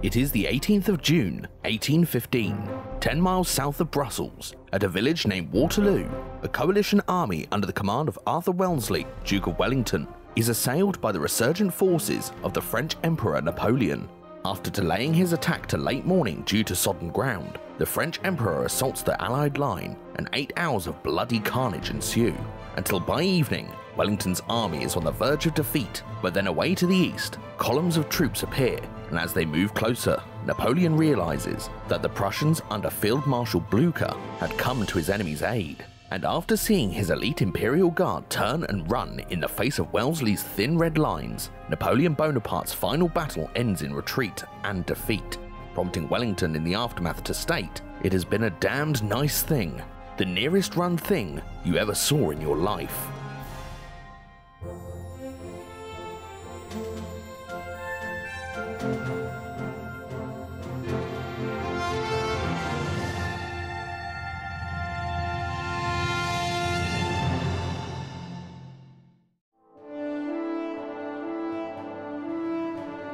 It is the 18th of June, 1815, 10 miles south of Brussels, at a village named Waterloo. A coalition army under the command of Arthur Wellesley, Duke of Wellington, is assailed by the resurgent forces of the French Emperor Napoleon. After delaying his attack to late morning due to sodden ground, the French Emperor assaults the Allied line and 8 hours of bloody carnage ensue, until by evening, Wellington's army is on the verge of defeat, but then away to the east, columns of troops appear, and as they move closer, Napoleon realizes that the Prussians under Field Marshal Blucher had come to his enemy's aid. And after seeing his elite Imperial Guard turn and run in the face of Wellesley's thin red lines, Napoleon Bonaparte's final battle ends in retreat and defeat, prompting Wellington in the aftermath to state, "It has been a damned nice thing, the nearest run thing you ever saw in your life."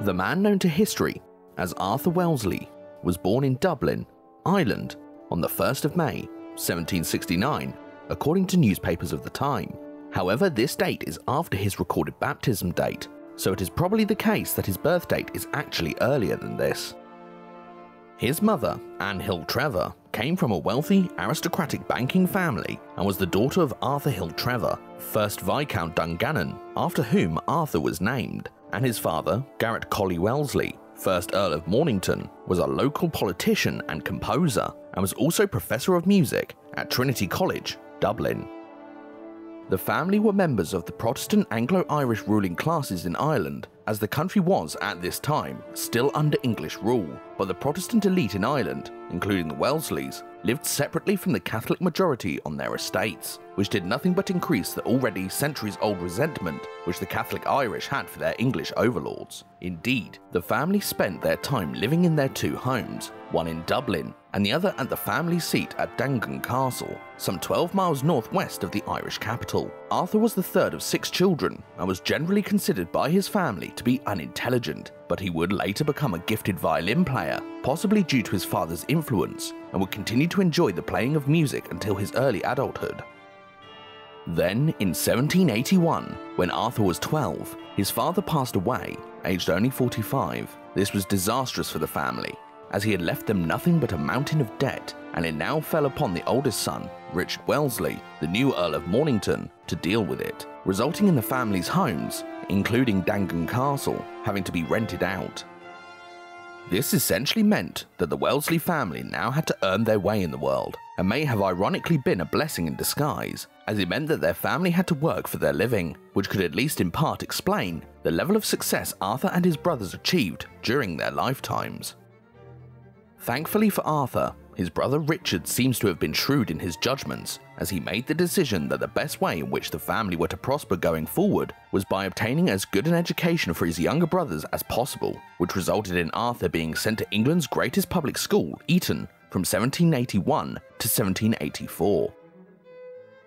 The man known to history as Arthur Wellesley was born in Dublin, Ireland, on the 1st of May, 1769, according to newspapers of the time. However, this date is after his recorded baptism date, so it is probably the case that his birth date is actually earlier than this. His mother, Anne Hill Trevor, came from a wealthy, aristocratic banking family and was the daughter of Arthur Hill Trevor, 1st Viscount Dungannon, after whom Arthur was named, and his father, Garrett Colley Wellesley, 1st Earl of Mornington, was a local politician and composer, and was also Professor of Music at Trinity College, Dublin. The family were members of the Protestant Anglo-Irish ruling classes in Ireland, as the country was, at this time, still under English rule, but the Protestant elite in Ireland, including the Wellesleys, lived separately from the Catholic majority on their estates, which did nothing but increase the already centuries-old resentment which the Catholic Irish had for their English overlords. Indeed, the family spent their time living in their two homes, one in Dublin and the other at the family seat at Dangan Castle, some 12 miles northwest of the Irish capital. Arthur was the third of 6 children and was generally considered by his family to be unintelligent, but he would later become a gifted violin player, possibly due to his father's influence, and would continue to enjoy the playing of music until his early adulthood. Then, in 1781, when Arthur was 12, his father passed away, aged only 45. This was disastrous for the family, as he had left them nothing but a mountain of debt, and it now fell upon the oldest son, Richard Wellesley, the new Earl of Mornington, to deal with it, resulting in the family's homes, including Dangan Castle, having to be rented out. This essentially meant that the Wellesley family now had to earn their way in the world, and may have ironically been a blessing in disguise, as it meant that their family had to work for their living, which could at least in part explain the level of success Arthur and his brothers achieved during their lifetimes. Thankfully for Arthur, his brother Richard seems to have been shrewd in his judgments, as he made the decision that the best way in which the family were to prosper going forward was by obtaining as good an education for his younger brothers as possible, which resulted in Arthur being sent to England's greatest public school, Eton, from 1781 to 1784.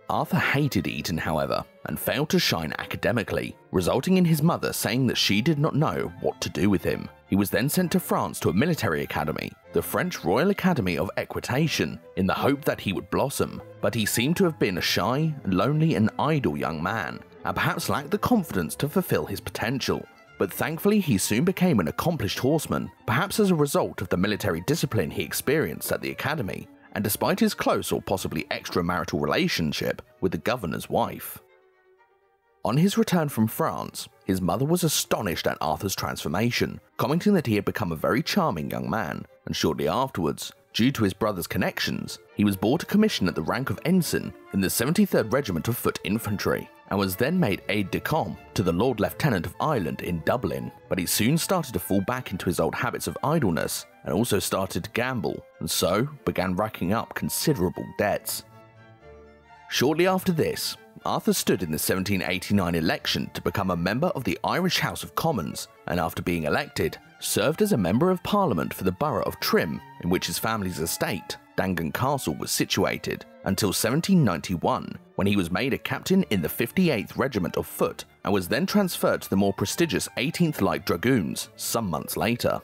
Arthur hated Eton, however, and failed to shine academically, resulting in his mother saying that she did not know what to do with him. He was then sent to France to a military academy, the French Royal Academy of Equitation, in the hope that he would blossom, but he seemed to have been a shy, lonely and idle young man, and perhaps lacked the confidence to fulfill his potential. But thankfully he soon became an accomplished horseman, perhaps as a result of the military discipline he experienced at the academy, and despite his close or possibly extramarital relationship with the governor's wife. On his return from France, his mother was astonished at Arthur's transformation, commenting that he had become a very charming young man, and shortly afterwards, due to his brother's connections, he was brought to commission at the rank of ensign in the 73rd Regiment of Foot Infantry, and was then made aide-de-camp to the Lord Lieutenant of Ireland in Dublin, but he soon started to fall back into his old habits of idleness, and also started to gamble, and so began racking up considerable debts. Shortly after this, Arthur stood in the 1789 election to become a member of the Irish House of Commons, and after being elected, served as a Member of Parliament for the borough of Trim, in which his family's estate, Dangan Castle, was situated, until 1791, when he was made a captain in the 58th Regiment of Foot, and was then transferred to the more prestigious 18th Light Dragoons some months later.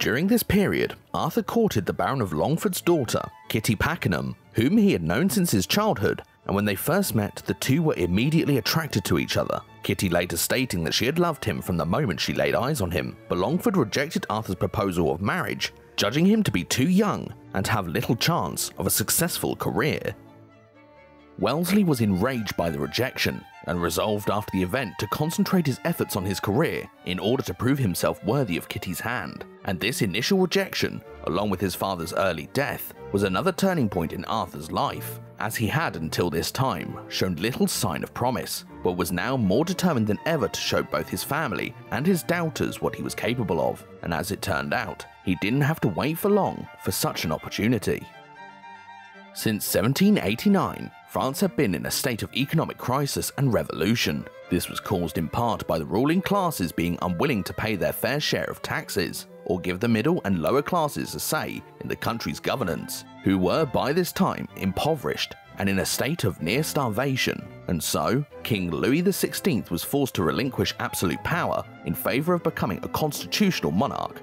During this period, Arthur courted the Baron of Longford's daughter, Kitty Pakenham, whom he had known since his childhood, and when they first met, the two were immediately attracted to each other, Kitty later stating that she had loved him from the moment she laid eyes on him, but Longford rejected Arthur's proposal of marriage, judging him to be too young and have little chance of a successful career. Wellesley was enraged by the rejection and resolved after the event to concentrate his efforts on his career in order to prove himself worthy of Kitty's hand, and this initial rejection, along with his father's early death, was another turning point in Arthur's life, as he had until this time shown little sign of promise, but was now more determined than ever to show both his family and his doubters what he was capable of, and as it turned out, he didn't have to wait for long for such an opportunity. Since 1789, France had been in a state of economic crisis and revolution. This was caused in part by the ruling classes being unwilling to pay their fair share of taxes, or give the middle and lower classes a say in the country's governance, who were by this time impoverished and in a state of near starvation, and so King Louis XVI was forced to relinquish absolute power in favour of becoming a constitutional monarch.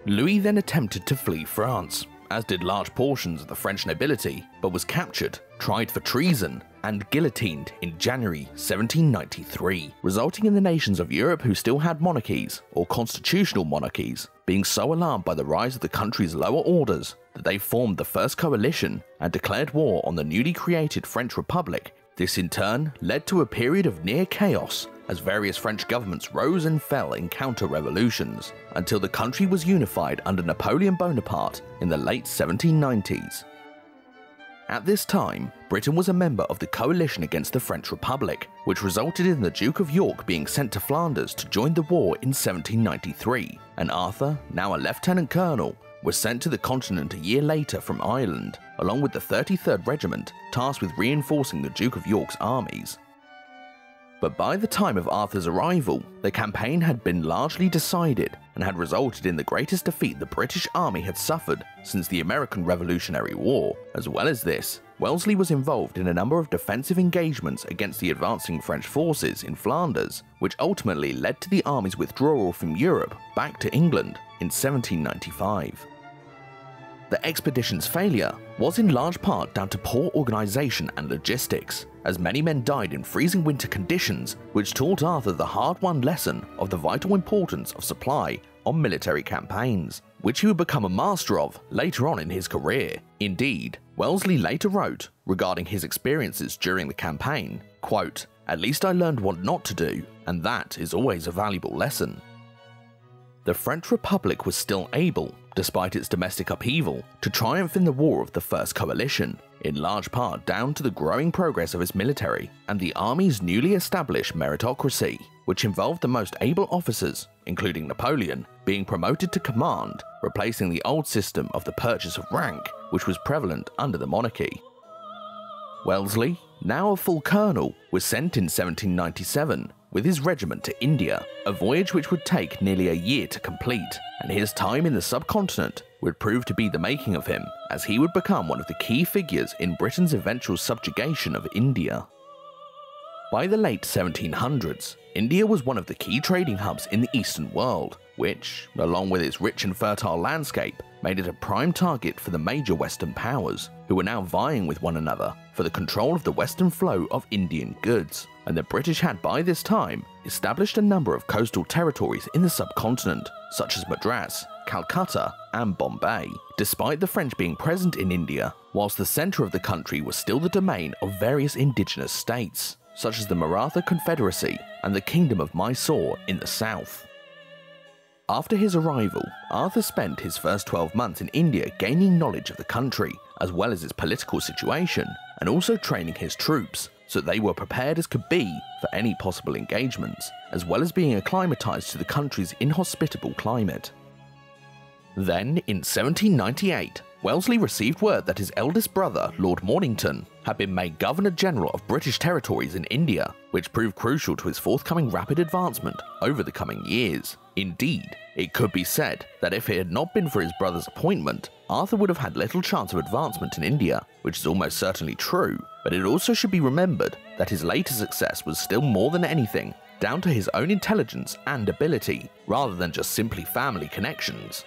Louis then attempted to flee France, as did large portions of the French nobility, but was captured, tried for treason, and guillotined in January 1793, resulting in the nations of Europe who still had monarchies, or constitutional monarchies, being so alarmed by the rise of the country's lower orders that they formed the First Coalition and declared war on the newly created French Republic. This in turn led to a period of near chaos, as various French governments rose and fell in counter-revolutions, until the country was unified under Napoleon Bonaparte in the late 1790s. At this time, Britain was a member of the coalition against the French Republic, which resulted in the Duke of York being sent to Flanders to join the war in 1793, and Arthur, now a lieutenant colonel, was sent to the continent a year later from Ireland, along with the 33rd Regiment, tasked with reinforcing the Duke of York's armies. But by the time of Arthur's arrival, the campaign had been largely decided and had resulted in the greatest defeat the British army had suffered since the American Revolutionary War. As well as this, Wellesley was involved in a number of defensive engagements against the advancing French forces in Flanders, which ultimately led to the army's withdrawal from Europe back to England in 1795. The expedition's failure was in large part down to poor organisation and logistics, as many men died in freezing winter conditions, which taught Arthur the hard-won lesson of the vital importance of supply on military campaigns, which he would become a master of later on in his career. Indeed, Wellesley later wrote, regarding his experiences during the campaign, quote, "At least I learned what not to do, and that is always a valuable lesson." The French Republic was still able, despite its domestic upheaval, to triumph in the War of the First Coalition, in large part down to the growing progress of its military and the army's newly established meritocracy, which involved the most able officers, including Napoleon, being promoted to command, replacing the old system of the purchase of rank, which was prevalent under the monarchy. Wellesley, now a full colonel, was sent in 1797 with his regiment to India, a voyage which would take nearly a year to complete, and his time in the subcontinent would prove to be the making of him, as he would become one of the key figures in Britain's eventual subjugation of India. By the late 1700s, India was one of the key trading hubs in the Eastern world, which, along with its rich and fertile landscape, made it a prime target for the major Western powers, who were now vying with one another for the control of the western flow of Indian goods, and the British had by this time established a number of coastal territories in the subcontinent, such as Madras, Calcutta, and Bombay, despite the French being present in India, whilst the centre of the country was still the domain of various indigenous states, such as the Maratha Confederacy and the Kingdom of Mysore in the south. After his arrival, Arthur spent his first 12 months in India gaining knowledge of the country, as well as its political situation, and also training his troops, so they were prepared as could be for any possible engagements, as well as being acclimatized to the country's inhospitable climate. Then, in 1798, Wellesley received word that his eldest brother, Lord Mornington, had been made Governor-General of British territories in India, which proved crucial to his forthcoming rapid advancement over the coming years. Indeed, it could be said that if it had not been for his brother's appointment, Arthur would have had little chance of advancement in India, which is almost certainly true, but it also should be remembered that his later success was still more than anything down to his own intelligence and ability, rather than just simply family connections.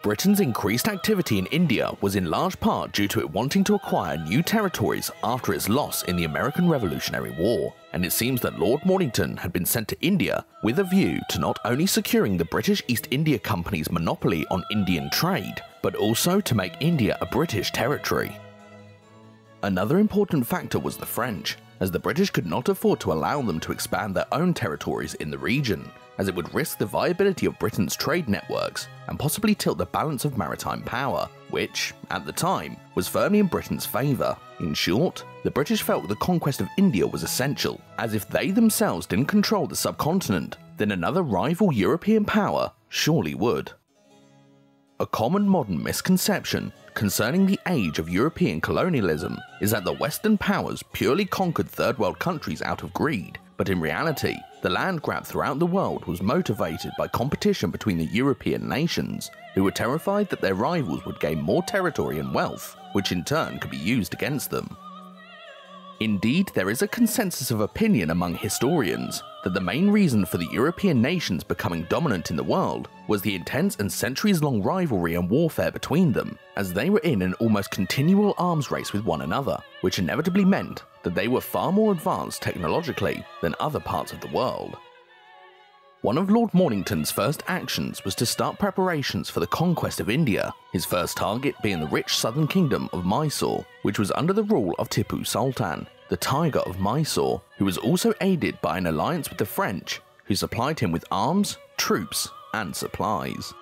Britain's increased activity in India was in large part due to it wanting to acquire new territories after its loss in the American Revolutionary War, and it seems that Lord Mornington had been sent to India with a view to not only securing the British East India Company's monopoly on Indian trade, but also to make India a British territory. Another important factor was the French, as the British could not afford to allow them to expand their own territories in the region, as it would risk the viability of Britain's trade networks and possibly tilt the balance of maritime power, which, at the time, was firmly in Britain's favour. In short, the British felt the conquest of India was essential, as if they themselves didn't control the subcontinent, then another rival European power surely would. A common modern misconception concerning the age of European colonialism is that the Western powers purely conquered third world countries out of greed, but in reality, the land grab throughout the world was motivated by competition between the European nations, who were terrified that their rivals would gain more territory and wealth, which in turn could be used against them. Indeed, there is a consensus of opinion among historians that the main reason for the European nations becoming dominant in the world was the intense and centuries-long rivalry and warfare between them, as they were in an almost continual arms race with one another, which inevitably meant that they were far more advanced technologically than other parts of the world. One of Lord Mornington's first actions was to start preparations for the conquest of India, his first target being the rich southern kingdom of Mysore, which was under the rule of Tipu Sultan, the Tiger of Mysore, who was also aided by an alliance with the French, who supplied him with arms, troops, and supplies.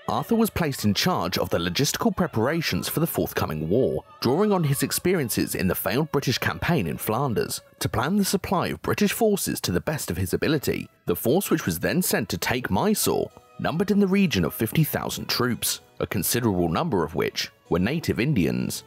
Arthur was placed in charge of the logistical preparations for the forthcoming war, drawing on his experiences in the failed British campaign in Flanders to plan the supply of British forces to the best of his ability. The force which was then sent to take Mysore numbered in the region of 50,000 troops, a considerable number of which were native Indians.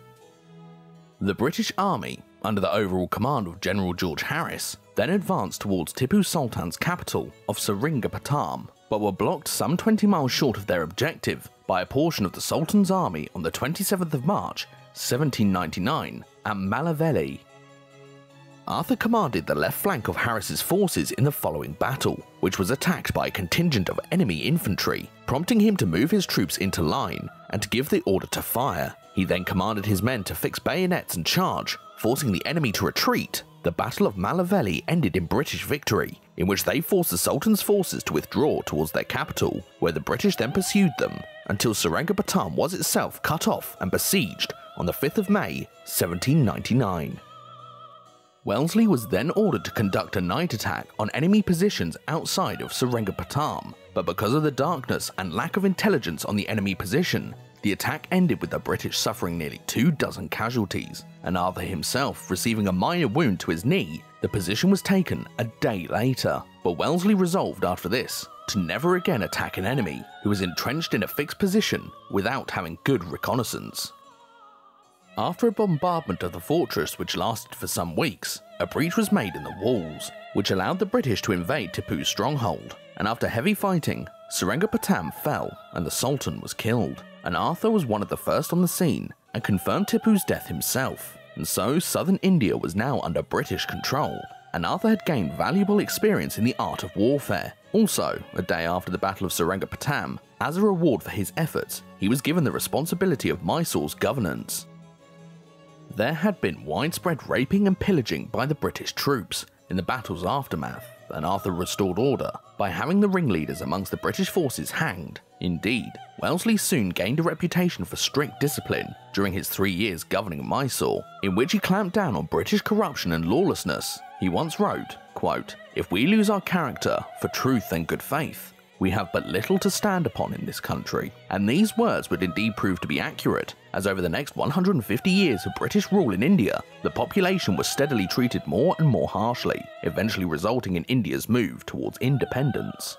The British Army, under the overall command of General George Harris, then advanced towards Tipu Sultan's capital of Seringapatam, but were blocked some 20 miles short of their objective by a portion of the Sultan's army on the 27th of March, 1799, at Malaveli. Arthur commanded the left flank of Harris's forces in the following battle, which was attacked by a contingent of enemy infantry, prompting him to move his troops into line and to give the order to fire. He then commanded his men to fix bayonets and charge, forcing the enemy to retreat. The Battle of Malaveli ended in British victory, in which they forced the Sultan's forces to withdraw towards their capital, where the British then pursued them, until Seringapatam was itself cut off and besieged on the 5th of May, 1799. Wellesley was then ordered to conduct a night attack on enemy positions outside of Seringapatam, but because of the darkness and lack of intelligence on the enemy position, the attack ended with the British suffering nearly 24 casualties, and Arthur himself receiving a minor wound to his knee. The position was taken a day later, but Wellesley resolved after this to never again attack an enemy who was entrenched in a fixed position without having good reconnaissance. After a bombardment of the fortress which lasted for some weeks, a breach was made in the walls, which allowed the British to invade Tipu's stronghold, and after heavy fighting, Seringapatam fell and the Sultan was killed, and Arthur was one of the first on the scene and confirmed Tipu's death himself, and so southern India was now under British control, and Arthur had gained valuable experience in the art of warfare. Also, a day after the Battle of Seringapatam, as a reward for his efforts, he was given the responsibility of Mysore's governance. There had been widespread raping and pillaging by the British troops in the battle's aftermath, and Arthur restored order by having the ringleaders amongst the British forces hanged. Indeed, Wellesley soon gained a reputation for strict discipline during his 3 years governing Mysore, in which he clamped down on British corruption and lawlessness. He once wrote, quote, "If we lose our character for truth and good faith, we have but little to stand upon in this country." And these words would indeed prove to be accurate, as over the next 150 years of British rule in India, the population was steadily treated more and more harshly, eventually resulting in India's move towards independence.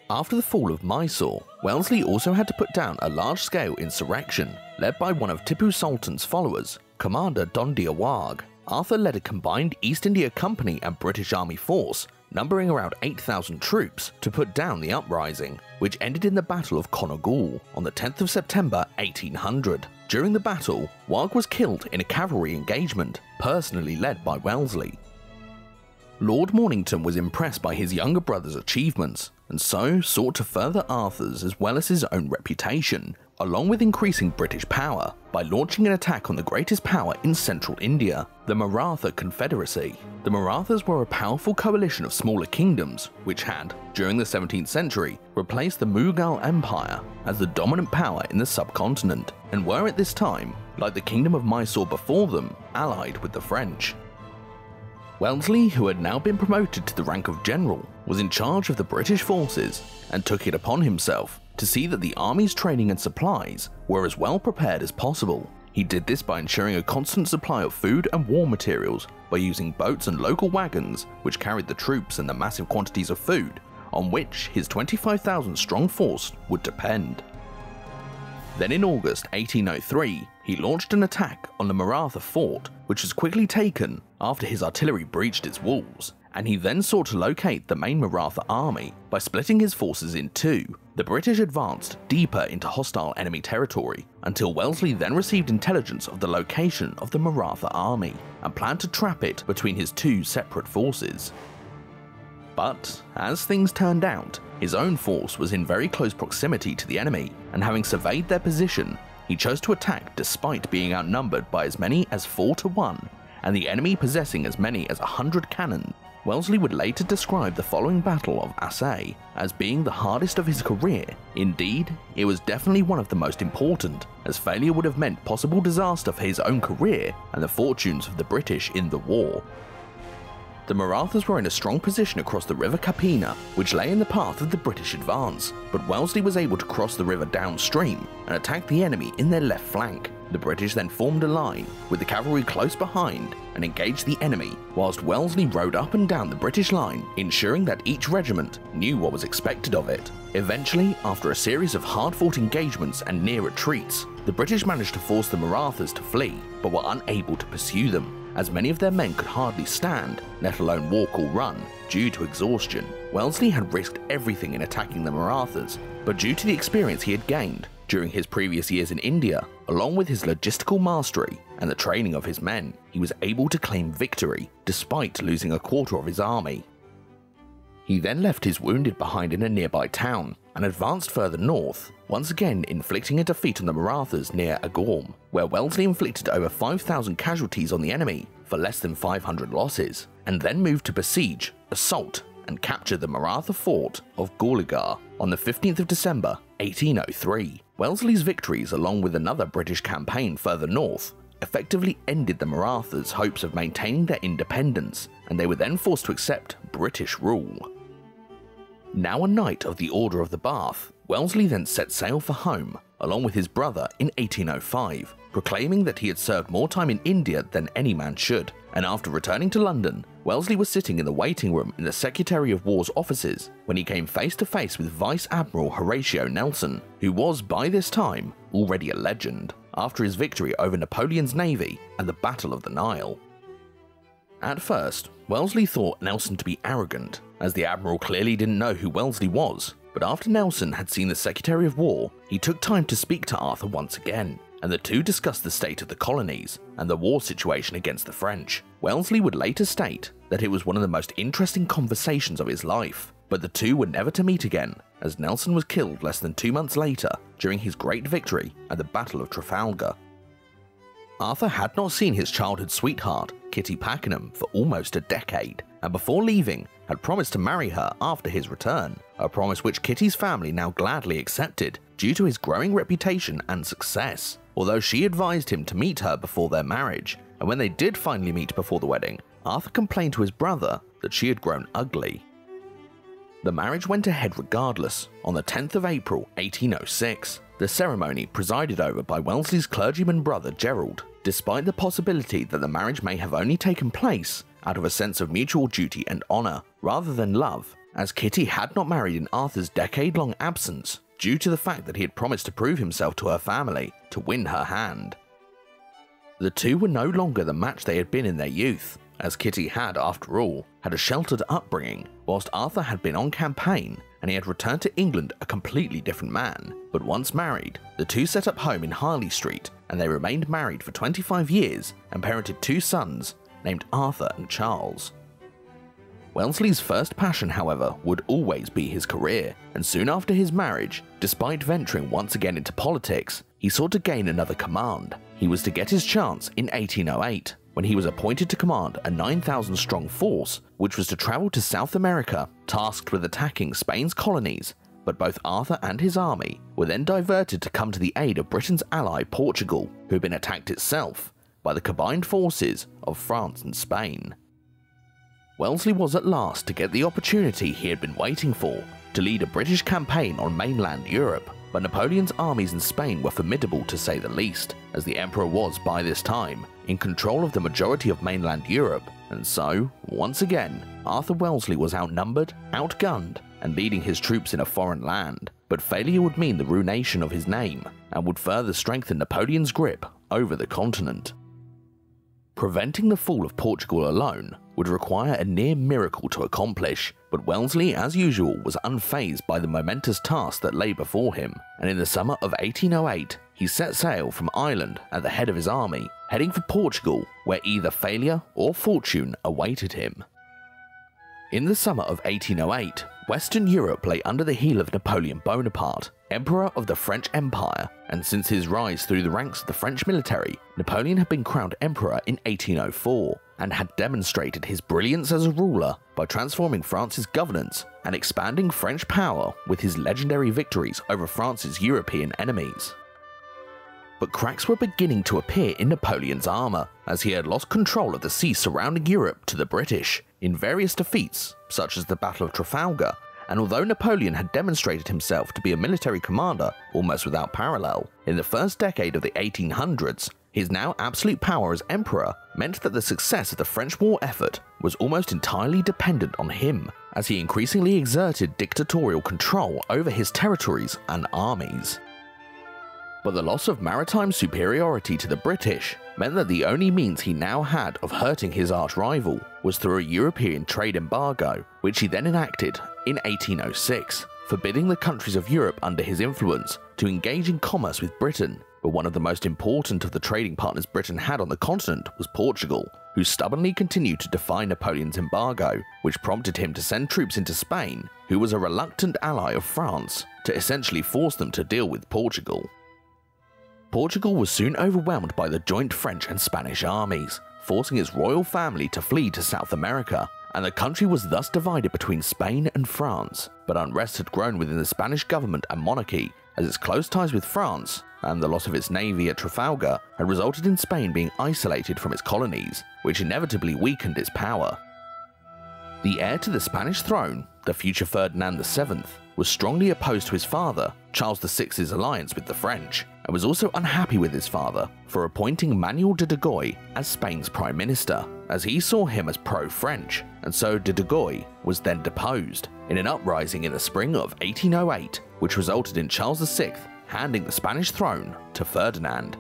After the fall of Mysore, Wellesley also had to put down a large-scale insurrection, led by one of Tipu Sultan's followers, Commander Dondia Wag. Arthur led a combined East India Company and British Army force, numbering around 8,000 troops, to put down the uprising, which ended in the Battle of Konagul on the 10th of September 1800. During the battle, Wag was killed in a cavalry engagement, personally led by Wellesley. Lord Mornington was impressed by his younger brother's achievements, and so sought to further Arthur's as well as his own reputation, along with increasing British power, by launching an attack on the greatest power in central India, the Maratha Confederacy. The Marathas were a powerful coalition of smaller kingdoms, which had, during the 17th century, replaced the Mughal Empire as the dominant power in the subcontinent, and were at this time, like the Kingdom of Mysore before them, allied with the French. Wellesley, who had now been promoted to the rank of general, was in charge of the British forces and took it upon himself to see that the army's training and supplies were as well prepared as possible. He did this by ensuring a constant supply of food and war materials by using boats and local wagons which carried the troops and the massive quantities of food on which his 25,000 strong force would depend. Then in August 1803, he launched an attack on the Maratha fort, which was quickly taken after his artillery breached its walls, and he then sought to locate the main Maratha army by splitting his forces in two. The British advanced deeper into hostile enemy territory, until Wellesley then received intelligence of the location of the Maratha army, and planned to trap it between his two separate forces. But, as things turned out, his own force was in very close proximity to the enemy, and having surveyed their position, he chose to attack despite being outnumbered by as many as 4 to 1, and the enemy possessing as many as 100 cannon. Wellesley would later describe the following Battle of Assaye as being the hardest of his career. Indeed, it was definitely one of the most important, as failure would have meant possible disaster for his own career and the fortunes of the British in the war. The Marathas were in a strong position across the River Kapina, which lay in the path of the British advance, but Wellesley was able to cross the river downstream and attack the enemy in their left flank. The British then formed a line, with the cavalry close behind, and engaged the enemy, whilst Wellesley rode up and down the British line, ensuring that each regiment knew what was expected of it. Eventually, after a series of hard-fought engagements and near retreats, the British managed to force the Marathas to flee, but were unable to pursue them, as many of their men could hardly stand, let alone walk or run, due to exhaustion. Wellesley had risked everything in attacking the Marathas, but due to the experience he had gained during his previous years in India, along with his logistical mastery and the training of his men, he was able to claim victory, despite losing a quarter of his army. He then left his wounded behind in a nearby town, and advanced further north, once again inflicting a defeat on the Marathas near Agorm, where Wellesley inflicted over 5,000 casualties on the enemy for less than 500 losses, and then moved to besiege, assault, and capture the Maratha fort of Gauligar on the 15th of December 1803. Wellesley's victories, along with another British campaign further north, effectively ended the Marathas' hopes of maintaining their independence, and they were then forced to accept British rule. Now a Knight of the Order of the Bath, Wellesley then set sail for home, along with his brother in 1805, proclaiming that he had served more time in India than any man should, and after returning to London, Wellesley was sitting in the waiting room in the Secretary of War's offices when he came face to face with Vice Admiral Horatio Nelson, who was by this time already a legend, after his victory over Napoleon's navy at the Battle of the Nile. At first, Wellesley thought Nelson to be arrogant, as the Admiral clearly didn't know who Wellesley was, but after Nelson had seen the Secretary of War, he took time to speak to Arthur once again, and the two discussed the state of the colonies and the war situation against the French. Wellesley would later state that it was one of the most interesting conversations of his life, but the two were never to meet again, as Nelson was killed less than 2 months later during his great victory at the Battle of Trafalgar. Arthur had not seen his childhood sweetheart, Kitty Pakenham, for almost a decade, and before leaving, had promised to marry her after his return, a promise which Kitty's family now gladly accepted due to his growing reputation and success, although she advised him to meet her before their marriage, and when they did finally meet before the wedding, Arthur complained to his brother that she had grown ugly. The marriage went ahead regardless, on the 10th of April 1806, the ceremony presided over by Wellesley's clergyman brother Gerald, despite the possibility that the marriage may have only taken place out of a sense of mutual duty and honour, rather than love, as Kitty had not married in Arthur's decade-long absence, due to the fact that he had promised to prove himself to her family to win her hand. The two were no longer the match they had been in their youth, as Kitty had, after all, had a sheltered upbringing, whilst Arthur had been on campaign and he had returned to England a completely different man. But once married, the two set up home in Harley Street, and they remained married for 25 years and parented 2 sons named Arthur and Charles. Wellesley's first passion, however, would always be his career, and soon after his marriage, despite venturing once again into politics, he sought to gain another command. He was to get his chance in 1808, when he was appointed to command a 9,000-strong force, which was to travel to South America, tasked with attacking Spain's colonies. But both Arthur and his army were then diverted to come to the aid of Britain's ally Portugal, who had been attacked itself by the combined forces of France and Spain. Wellesley was at last to get the opportunity he had been waiting for, to lead a British campaign on mainland Europe, but Napoleon's armies in Spain were formidable to say the least, as the Emperor was by this time in control of the majority of mainland Europe, and so, once again, Arthur Wellesley was outnumbered, outgunned, and leading his troops in a foreign land, but failure would mean the ruination of his name, and would further strengthen Napoleon's grip over the continent. Preventing the fall of Portugal alone would require a near miracle to accomplish, but Wellesley, as usual, was unfazed by the momentous task that lay before him, and in the summer of 1808, he set sail from Ireland at the head of his army, heading for Portugal, where either failure or fortune awaited him. In the summer of 1808, Western Europe lay under the heel of Napoleon Bonaparte, Emperor of the French Empire, and since his rise through the ranks of the French military, Napoleon had been crowned emperor in 1804, and had demonstrated his brilliance as a ruler by transforming France's governance and expanding French power with his legendary victories over France's European enemies. But cracks were beginning to appear in Napoleon's armour, as he had lost control of the sea surrounding Europe to the British in various defeats, such as the Battle of Trafalgar, and although Napoleon had demonstrated himself to be a military commander almost without parallel, in the first decade of the 1800s, his now absolute power as emperor meant that the success of the French war effort was almost entirely dependent on him, as he increasingly exerted dictatorial control over his territories and armies. But the loss of maritime superiority to the British meant that the only means he now had of hurting his arch-rival was through a European trade embargo, which he then enacted in 1806, forbidding the countries of Europe under his influence to engage in commerce with Britain. But one of the most important of the trading partners Britain had on the continent was Portugal, who stubbornly continued to defy Napoleon's embargo, which prompted him to send troops into Spain, who was a reluctant ally of France, to essentially force them to deal with Portugal. Portugal was soon overwhelmed by the joint French and Spanish armies, forcing its royal family to flee to South America, and the country was thus divided between Spain and France. But unrest had grown within the Spanish government and monarchy, as its close ties with France and the loss of its navy at Trafalgar had resulted in Spain being isolated from its colonies, which inevitably weakened its power. The heir to the Spanish throne, the future Ferdinand VII, was strongly opposed to his father, Charles VI's alliance with the French, and was also unhappy with his father for appointing Manuel de Goy as Spain's prime minister, as he saw him as pro-French, and so de Goy was then deposed in an uprising in the spring of 1808, which resulted in Charles VI handing the Spanish throne to Ferdinand.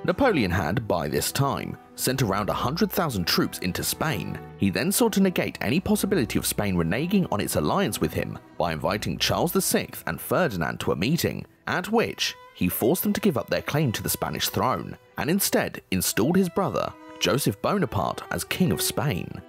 Napoleon had, by this time, sent around 100,000 troops into Spain. He then sought to negate any possibility of Spain reneging on its alliance with him by inviting Charles VI and Ferdinand to a meeting, at which he forced them to give up their claim to the Spanish throne, and instead installed his brother, Joseph Bonaparte, as King of Spain.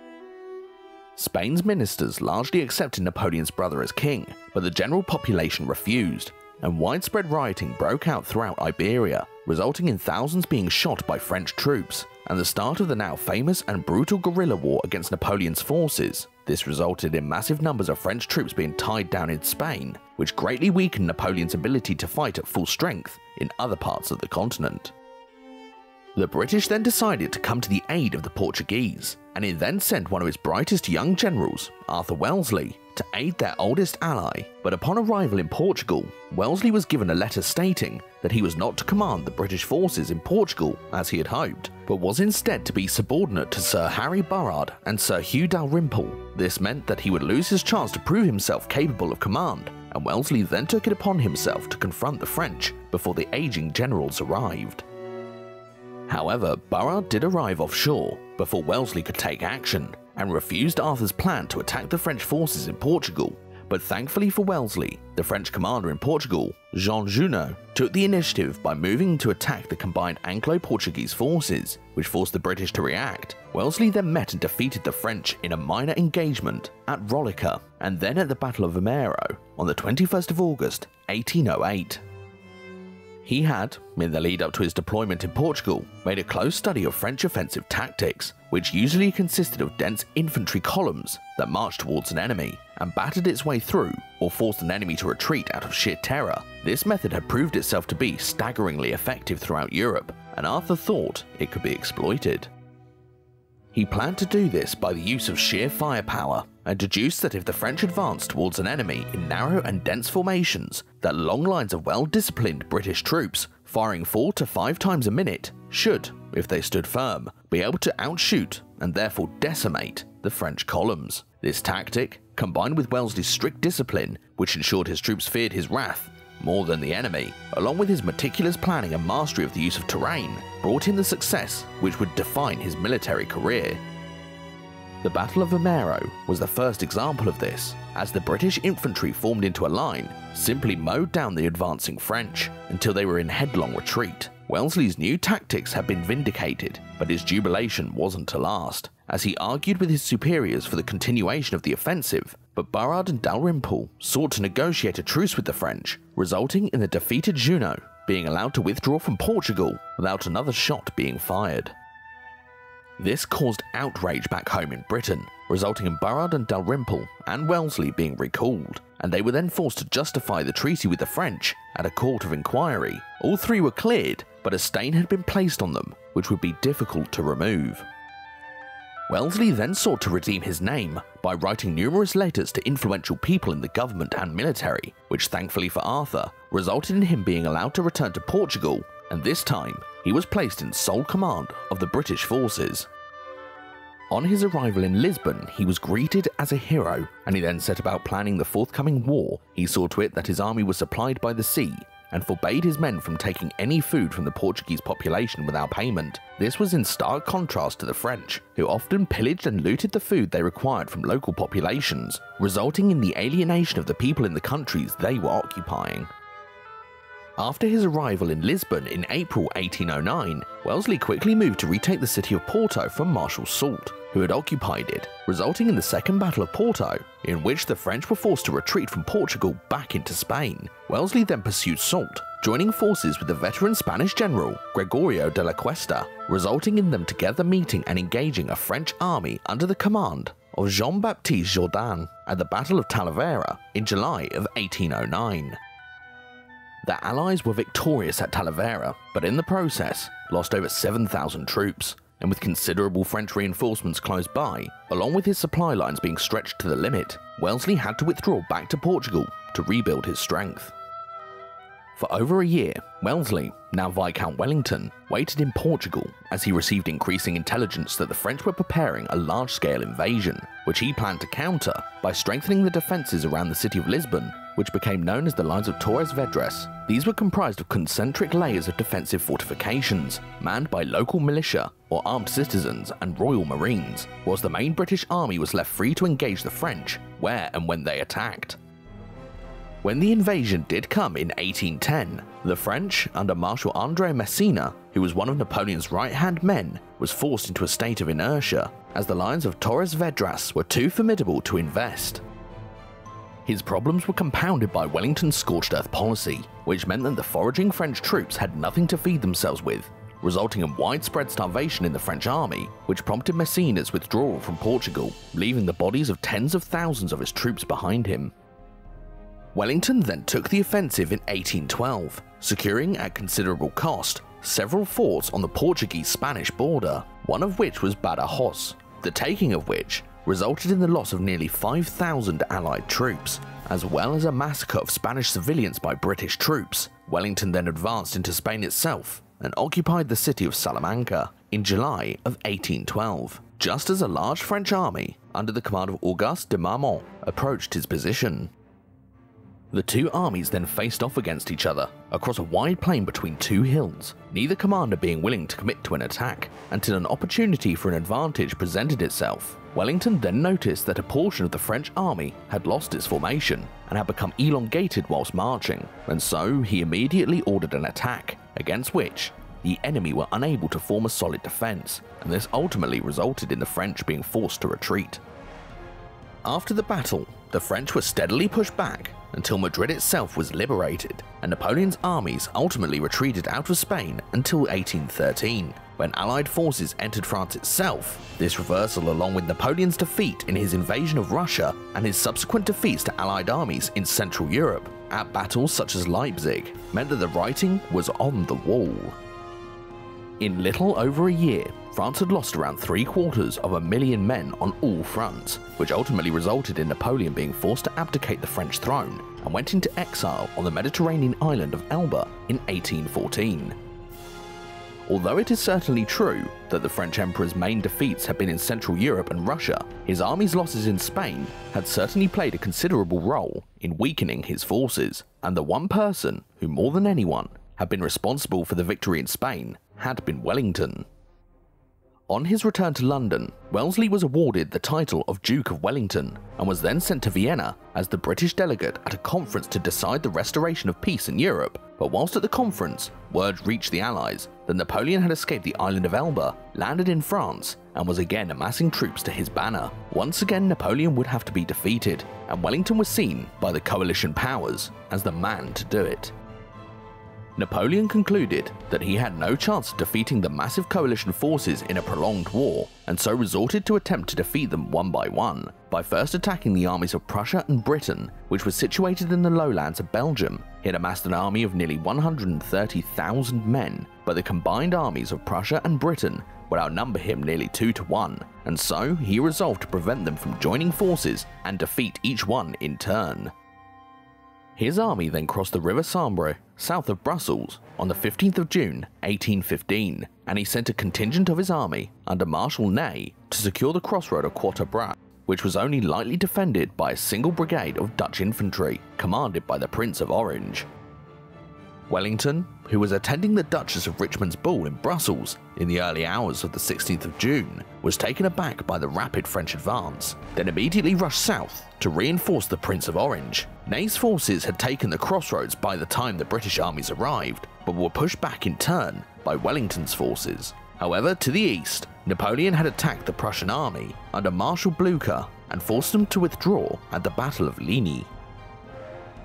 Spain's ministers largely accepted Napoleon's brother as king, but the general population refused, and widespread rioting broke out throughout Iberia, resulting in thousands being shot by French troops, and the start of the now famous and brutal guerrilla war against Napoleon's forces. This resulted in massive numbers of French troops being tied down in Spain, which greatly weakened Napoleon's ability to fight at full strength in other parts of the continent. The British then decided to come to the aid of the Portuguese, and he then sent one of his brightest young generals, Arthur Wellesley, to aid their oldest ally. But upon arrival in Portugal, Wellesley was given a letter stating that he was not to command the British forces in Portugal as he had hoped, but was instead to be subordinate to Sir Harry Burrard and Sir Hugh Dalrymple. This meant that he would lose his chance to prove himself capable of command, and Wellesley then took it upon himself to confront the French before the aging generals arrived. However, Burrard did arrive offshore before Wellesley could take action, and refused Arthur's plan to attack the French forces in Portugal. but thankfully for Wellesley, the French commander in Portugal, Jean Junot, took the initiative by moving to attack the combined Anglo-Portuguese forces, which forced the British to react. Wellesley then met and defeated the French in a minor engagement at Rolica, and then at the Battle of Vimeiro on the 21st of August, 1808. He had, in the lead up to his deployment in Portugal, made a close study of French offensive tactics, which usually consisted of dense infantry columns that marched towards an enemy and battered its way through or forced an enemy to retreat out of sheer terror. This method had proved itself to be staggeringly effective throughout Europe, and Arthur thought it could be exploited. He planned to do this by the use of sheer firepower, and deduced that if the French advanced towards an enemy in narrow and dense formations, that long lines of well-disciplined British troops, firing 4 to 5 times a minute, should, if they stood firm, be able to outshoot and therefore decimate the French columns. This tactic, combined with Wellesley's strict discipline, which ensured his troops feared his wrath more than the enemy, along with his meticulous planning and mastery of the use of terrain, brought him the success which would define his military career. The Battle of Vimeiro was the first example of this, as the British infantry formed into a line, simply mowed down the advancing French until they were in headlong retreat. Wellesley's new tactics had been vindicated, but his jubilation wasn't to last, as he argued with his superiors for the continuation of the offensive, but Barrard and Dalrymple sought to negotiate a truce with the French, resulting in the defeated Junot being allowed to withdraw from Portugal without another shot being fired. This caused outrage back home in Britain, resulting in Barrard and Dalrymple and Wellesley being recalled, and they were then forced to justify the treaty with the French at a court of inquiry. All three were cleared, but a stain had been placed on them, which would be difficult to remove. Wellesley then sought to redeem his name by writing numerous letters to influential people in the government and military, which thankfully for Arthur, resulted in him being allowed to return to Portugal, and this time he was placed in sole command of the British forces. On his arrival in Lisbon, he was greeted as a hero, and he then set about planning the forthcoming war. He saw to it that his army was supplied by the sea, and forbade his men from taking any food from the Portuguese population without payment. This was in stark contrast to the French, who often pillaged and looted the food they required from local populations, resulting in the alienation of the people in the countries they were occupying. After his arrival in Lisbon in April 1809, Wellesley quickly moved to retake the city of Porto from Marshal Soult, who had occupied it, resulting in the Second Battle of Porto, in which the French were forced to retreat from Portugal back into Spain. Wellesley then pursued Soult, joining forces with the veteran Spanish general Gregorio de la Cuesta, resulting in them together meeting and engaging a French army under the command of Jean-Baptiste Jourdan at the Battle of Talavera in July of 1809. The Allies were victorious at Talavera, but in the process lost over 7,000 troops, and with considerable French reinforcements close by, along with his supply lines being stretched to the limit, Wellesley had to withdraw back to Portugal to rebuild his strength. For over a year, Wellesley, now Viscount Wellington, waited in Portugal as he received increasing intelligence that the French were preparing a large-scale invasion, which he planned to counter by strengthening the defences around the city of Lisbon, which became known as the lines of Torres Vedras. These were comprised of concentric layers of defensive fortifications, manned by local militia or armed citizens and Royal Marines, whilst the main British army was left free to engage the French where and when they attacked. When the invasion did come in 1810, the French, under Marshal André Messina, who was one of Napoleon's right-hand men, was forced into a state of inertia, as the lines of Torres Vedras were too formidable to invest. His problems were compounded by Wellington's scorched earth policy, which meant that the foraging French troops had nothing to feed themselves with, resulting in widespread starvation in the French army, which prompted Messina's withdrawal from Portugal, leaving the bodies of tens of thousands of his troops behind him. Wellington then took the offensive in 1812, securing at considerable cost several forts on the Portuguese-Spanish border, one of which was Badajoz, the taking of which resulted in the loss of nearly 5,000 Allied troops, as well as a massacre of Spanish civilians by British troops. Wellington then advanced into Spain itself and occupied the city of Salamanca in July of 1812, just as a large French army under the command of Auguste de Marmont approached his position. The two armies then faced off against each other across a wide plain between two hills, neither commander being willing to commit to an attack until an opportunity for an advantage presented itself. Wellington then noticed that a portion of the French army had lost its formation and had become elongated whilst marching, and so he immediately ordered an attack, against which the enemy were unable to form a solid defence, and this ultimately resulted in the French being forced to retreat. After the battle, the French were steadily pushed back until Madrid itself was liberated, and Napoleon's armies ultimately retreated out of Spain until 1813, when Allied forces entered France itself. This reversal, along with Napoleon's defeat in his invasion of Russia and his subsequent defeats to Allied armies in Central Europe at battles such as Leipzig, meant that the writing was on the wall. In little over a year, France had lost around 750,000 men on all fronts, which ultimately resulted in Napoleon being forced to abdicate the French throne and went into exile on the Mediterranean island of Elba in 1814. Although it is certainly true that the French Emperor's main defeats had been in Central Europe and Russia, his army's losses in Spain had certainly played a considerable role in weakening his forces, and the one person who more than anyone had been responsible for the victory in Spain had been Wellington. On his return to London, Wellesley was awarded the title of Duke of Wellington and was then sent to Vienna as the British delegate at a conference to decide the restoration of peace in Europe. But whilst at the conference, word reached the Allies that Napoleon had escaped the island of Elba, landed in France, and was again amassing troops to his banner. Once again, Napoleon would have to be defeated, and Wellington was seen by the coalition powers as the man to do it. Napoleon concluded that he had no chance of defeating the massive coalition forces in a prolonged war, and so resorted to attempt to defeat them one by first attacking the armies of Prussia and Britain, which were situated in the lowlands of Belgium. He had amassed an army of nearly 130,000 men, but the combined armies of Prussia and Britain would outnumber him nearly 2 to 1, and so he resolved to prevent them from joining forces and defeat each one in turn. His army then crossed the River Sambre, south of Brussels, on the 15th of June 1815, and he sent a contingent of his army under Marshal Ney to secure the crossroad of Quatre Bras, which was only lightly defended by a single brigade of Dutch infantry, commanded by the Prince of Orange. Wellington, who was attending the Duchess of Richmond's ball in Brussels in the early hours of the 16th of June, was taken aback by the rapid French advance, then immediately rushed south to reinforce the Prince of Orange. Ney's forces had taken the crossroads by the time the British armies arrived, but were pushed back in turn by Wellington's forces. However, to the east, Napoleon had attacked the Prussian army under Marshal Blucher and forced them to withdraw at the Battle of Ligny.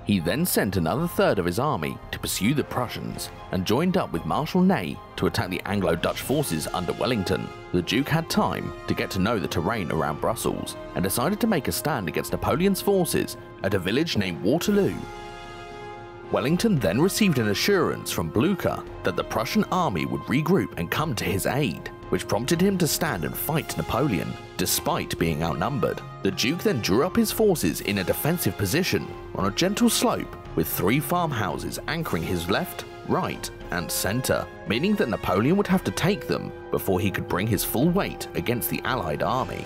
He then sent another third of his army to pursue the Prussians and joined up with Marshal Ney to attack the Anglo-Dutch forces under Wellington. The Duke had time to get to know the terrain around Brussels and decided to make a stand against Napoleon's forces at a village named Waterloo. Wellington then received an assurance from Blucher that the Prussian army would regroup and come to his aid, which prompted him to stand and fight Napoleon, despite being outnumbered. The Duke then drew up his forces in a defensive position on a gentle slope with 3 farmhouses anchoring his left, right, and centre, meaning that Napoleon would have to take them before he could bring his full weight against the Allied army.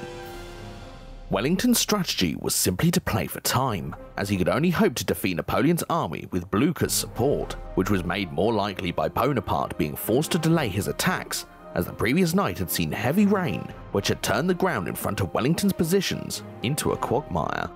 Wellington's strategy was simply to play for time, as he could only hope to defeat Napoleon's army with Blucher's support, which was made more likely by Bonaparte being forced to delay his attacks, as the previous night had seen heavy rain, which had turned the ground in front of Wellington's positions into a quagmire.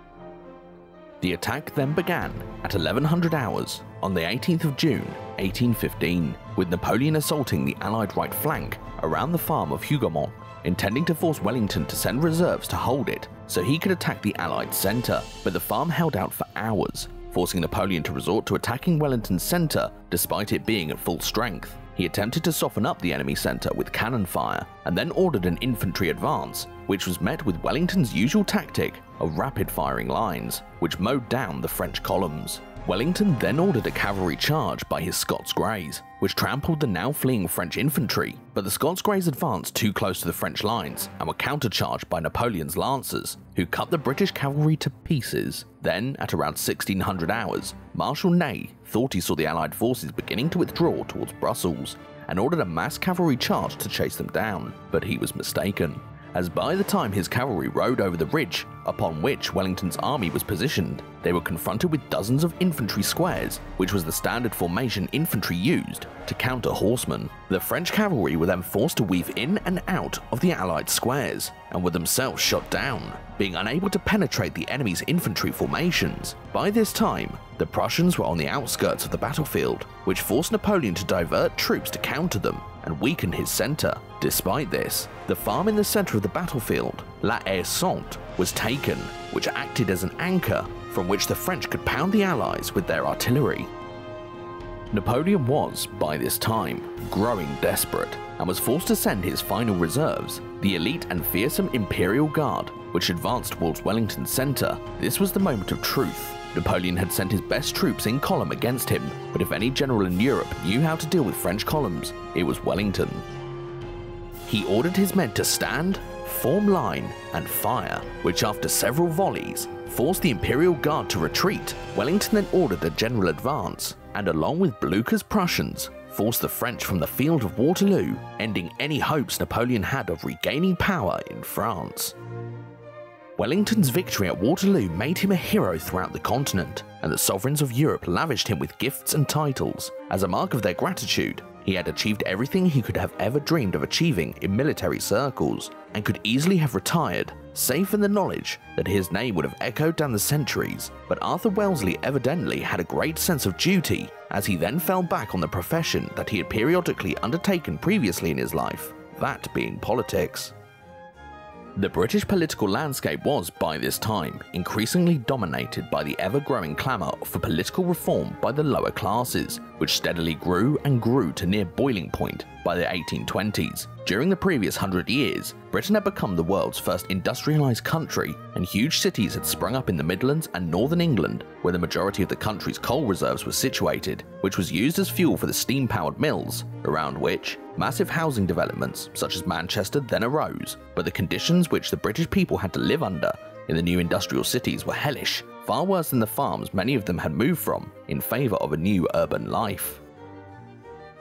The attack then began at 1100 hours on the 18th of June 1815, with Napoleon assaulting the Allied right flank around the farm of Hougomont, intending to force Wellington to send reserves to hold it so he could attack the Allied centre, but the farm held out for hours, forcing Napoleon to resort to attacking Wellington's centre despite it being at full strength. He attempted to soften up the enemy centre with cannon fire and then ordered an infantry advance, which was met with Wellington's usual tactic of rapid firing lines, which mowed down the French columns. Wellington then ordered a cavalry charge by his Scots Greys, which trampled the now fleeing French infantry, but the Scots Greys advanced too close to the French lines and were countercharged by Napoleon's lancers, who cut the British cavalry to pieces. Then, at around 1600 hours, Marshal Ney thought he saw the Allied forces beginning to withdraw towards Brussels and ordered a mass cavalry charge to chase them down, but he was mistaken. as by the time his cavalry rode over the ridge upon which Wellington's army was positioned, they were confronted with dozens of infantry squares, which was the standard formation infantry used to counter horsemen. The French cavalry were then forced to weave in and out of the Allied squares, and were themselves shot down, being unable to penetrate the enemy's infantry formations. By this time, the Prussians were on the outskirts of the battlefield, which forced Napoleon to divert troops to counter them and weaken his centre. Despite this, the farm in the centre of the battlefield, La Haie Sainte, was taken, which acted as an anchor from which the French could pound the Allies with their artillery. Napoleon was, by this time, growing desperate, and was forced to send his final reserves, the elite and fearsome Imperial Guard, which advanced towards Wellington's centre. This was the moment of truth. Napoleon had sent his best troops in column against him, but if any general in Europe knew how to deal with French columns, it was Wellington. He ordered his men to stand, form line, and fire, which after several volleys, forced the Imperial Guard to retreat. Wellington then ordered a general advance, and along with Blucher's Prussians, forced the French from the field of Waterloo, ending any hopes Napoleon had of regaining power in France. Wellington's victory at Waterloo made him a hero throughout the continent, and the sovereigns of Europe lavished him with gifts and titles. As a mark of their gratitude, he had achieved everything he could have ever dreamed of achieving in military circles, and could easily have retired, safe in the knowledge that his name would have echoed down the centuries. But Arthur Wellesley evidently had a great sense of duty, as he then fell back on the profession that he had periodically undertaken previously in his life, that being politics. The British political landscape was, by this time, increasingly dominated by the ever-growing clamour for political reform by the lower classes, which steadily grew and grew to near boiling point by the 1820s. During the previous 100 years, Britain had become the world's first industrialised country, and huge cities had sprung up in the Midlands and northern England, where the majority of the country's coal reserves were situated, which was used as fuel for the steam-powered mills, around which massive housing developments such as Manchester then arose. But the conditions which the British people had to live under in the new industrial cities were hellish, far worse than the farms many of them had moved from, in favour of a new urban life.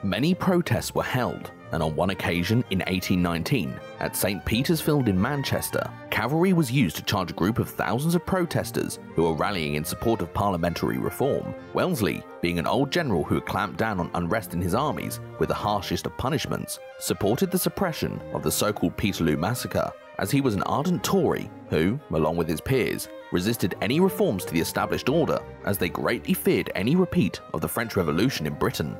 Many protests were held, and on one occasion in 1819, at St. Peter's Field in Manchester, cavalry was used to charge a group of thousands of protesters who were rallying in support of parliamentary reform. Wellesley, being an old general who had clamped down on unrest in his armies with the harshest of punishments, supported the suppression of the so-called Peterloo Massacre, as he was an ardent Tory who, along with his peers, resisted any reforms to the established order, as they greatly feared any repeat of the French Revolution in Britain.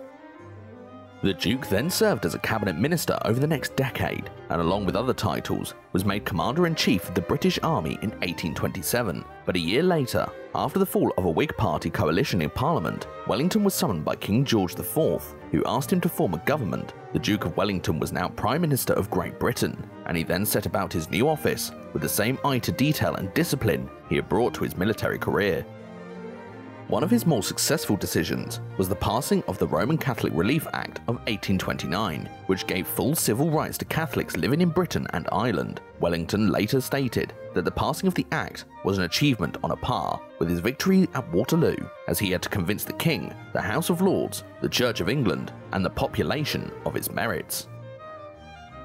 The Duke then served as a cabinet minister over the next decade, and along with other titles, was made Commander-in-Chief of the British Army in 1827. But a year later, after the fall of a Whig Party coalition in Parliament, Wellington was summoned by King George IV, who asked him to form a government. The Duke of Wellington was now Prime Minister of Great Britain, and he then set about his new office with the same eye to detail and discipline he had brought to his military career. One of his more successful decisions was the passing of the Roman Catholic Relief Act of 1829, which gave full civil rights to Catholics living in Britain and Ireland. Wellington later stated that the passing of the act was an achievement on a par with his victory at Waterloo, as he had to convince the King, the House of Lords, the Church of England, and the population of its merits.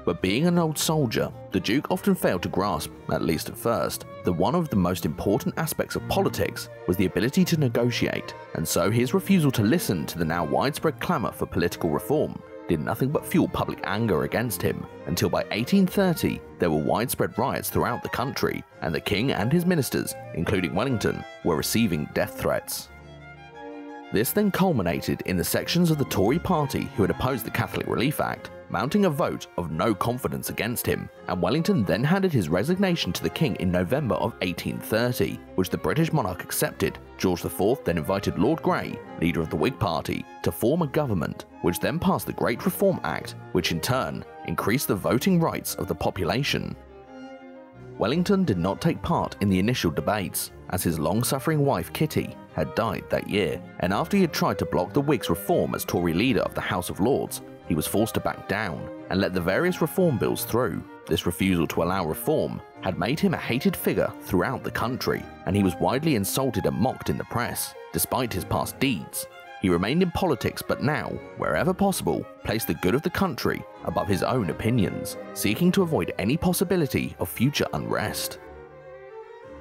But being an old soldier, the Duke often failed to grasp, at least at first, that one of the most important aspects of politics was the ability to negotiate, and so his refusal to listen to the now widespread clamour for political reform did nothing but fuel public anger against him, until by 1830 there were widespread riots throughout the country, and the King and his ministers, including Wellington, were receiving death threats. This then culminated in the sections of the Tory party who had opposed the Catholic Relief Act mounting a vote of no confidence against him, and Wellington then handed his resignation to the King in November of 1830, which the British monarch accepted. George IV then invited Lord Grey, leader of the Whig Party, to form a government, which then passed the Great Reform Act, which in turn increased the voting rights of the population. Wellington did not take part in the initial debates, as his long-suffering wife Kitty had died that year, and after he had tried to block the Whigs' reform as Tory leader of the House of Lords, he was forced to back down and let the various reform bills through. This refusal to allow reform had made him a hated figure throughout the country, and he was widely insulted and mocked in the press, despite his past deeds. He remained in politics, but now, wherever possible, placed the good of the country above his own opinions, seeking to avoid any possibility of future unrest.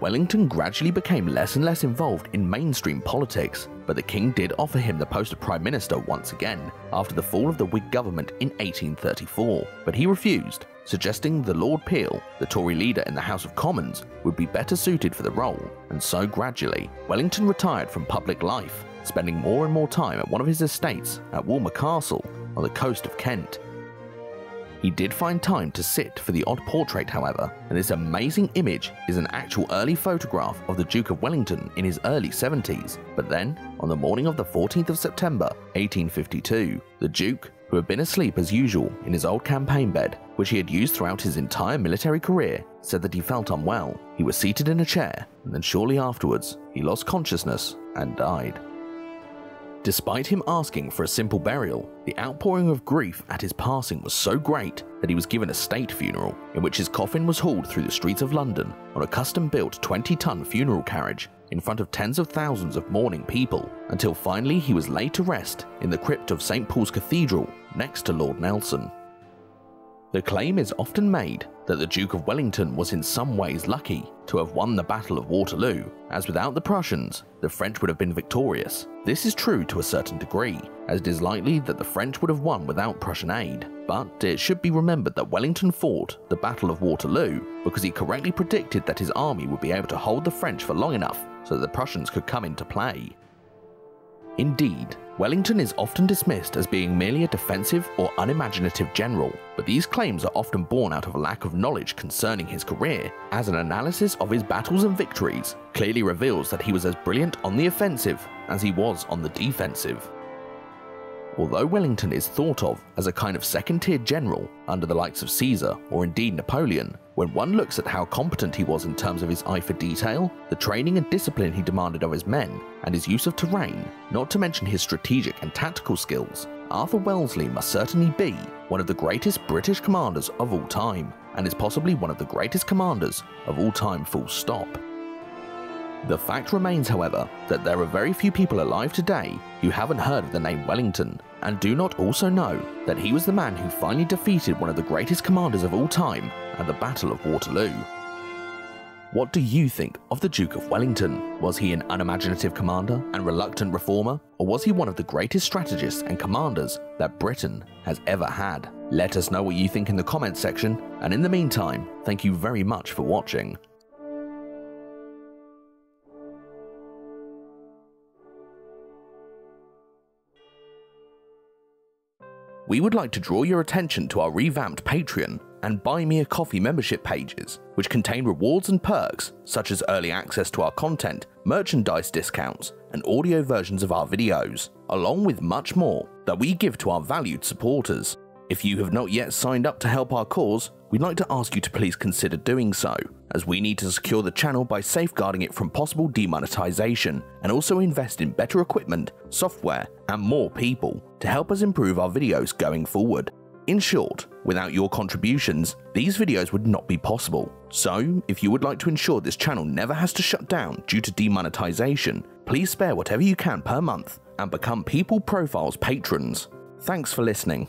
Wellington gradually became less and less involved in mainstream politics, but the king did offer him the post of Prime Minister once again after the fall of the Whig government in 1834, but he refused, suggesting the Lord Peel, the Tory leader in the House of Commons, would be better suited for the role, and so gradually, Wellington retired from public life, spending more and more time at one of his estates at Walmer Castle on the coast of Kent. He did find time to sit for the odd portrait, however, and this amazing image is an actual early photograph of the Duke of Wellington in his early 70s. But then, on the morning of the 14th of September, 1852, the Duke, who had been asleep as usual in his old campaign bed, which he had used throughout his entire military career, said that he felt unwell. He was seated in a chair, and then shortly afterwards, he lost consciousness and died. Despite him asking for a simple burial, the outpouring of grief at his passing was so great that he was given a state funeral, in which his coffin was hauled through the streets of London on a custom-built 20-ton funeral carriage in front of tens of thousands of mourning people, until finally he was laid to rest in the crypt of St. Paul's Cathedral next to Lord Nelson. The claim is often made that the Duke of Wellington was in some ways lucky to have won the Battle of Waterloo, as without the Prussians, the French would have been victorious. This is true to a certain degree, as it is likely that the French would have won without Prussian aid, but it should be remembered that Wellington fought the Battle of Waterloo because he correctly predicted that his army would be able to hold the French for long enough so that the Prussians could come into play. Indeed, Wellington is often dismissed as being merely a defensive or unimaginative general, but these claims are often born out of a lack of knowledge concerning his career, as an analysis of his battles and victories clearly reveals that he was as brilliant on the offensive as he was on the defensive. Although Wellington is thought of as a kind of second-tier general under the likes of Caesar or indeed Napoleon, when one looks at how competent he was in terms of his eye for detail, the training and discipline he demanded of his men, and his use of terrain, not to mention his strategic and tactical skills, Arthur Wellesley must certainly be one of the greatest British commanders of all time, and is possibly one of the greatest commanders of all time, full stop. The fact remains, however, that there are very few people alive today who haven't heard of the name Wellington, and do not also know that he was the man who finally defeated one of the greatest commanders of all time at the Battle of Waterloo. What do you think of the Duke of Wellington? Was he an unimaginative commander and reluctant reformer, or was he one of the greatest strategists and commanders that Britain has ever had? Let us know what you think in the comments section, and in the meantime, thank you very much for watching. We would like to draw your attention to our revamped Patreon and Buy Me a Coffee membership pages, which contain rewards and perks such as early access to our content, merchandise discounts, and audio versions of our videos, along with much more that we give to our valued supporters. If you have not yet signed up to help our cause, we'd like to ask you to please consider doing so, as we need to secure the channel by safeguarding it from possible demonetization, and also invest in better equipment, software, and more people to help us improve our videos going forward. In short, without your contributions, these videos would not be possible. So, if you would like to ensure this channel never has to shut down due to demonetization, please spare whatever you can per month and become People Profiles patrons. Thanks for listening.